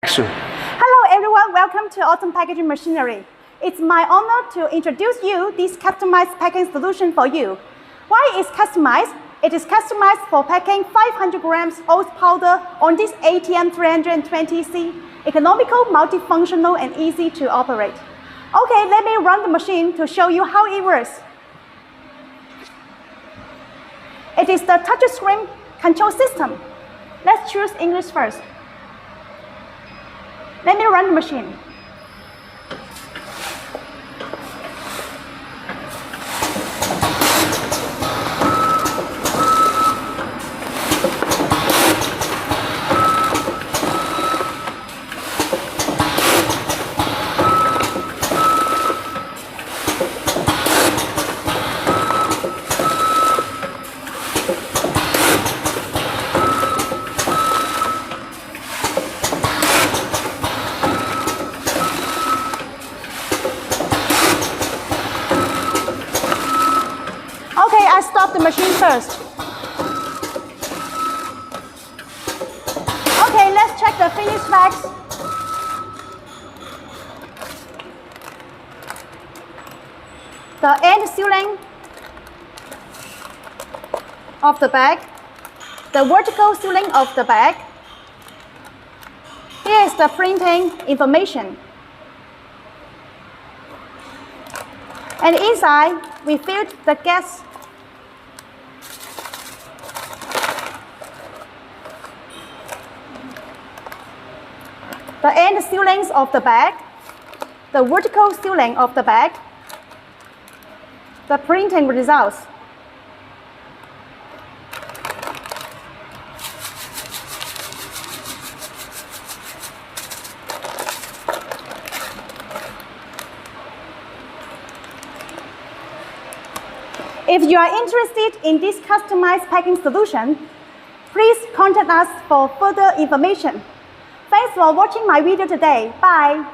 Action. Hello everyone, welcome to Autom Packaging Machinery. It's my honor to introduce you this customized packing solution for you. Why is customized? It is customized for packing 500 grams oat powder on this ATM 320C, economical, multifunctional, and easy to operate. Okay, let me run the machine to show you how it works. It is the touchscreen control system. Let's choose English first. Let me run the machine. Okay, I stop the machine first. Okay, let's check the finished bags. The end sealing of the bag, the vertical sealing of the bag. Here is the printing information. And inside, we filled the gas. The end sealings of the bag, the vertical sealing of the bag, the printing results. If you are interested in this customized packing solution, please contact us for further information. Thanks for watching my video today. Bye.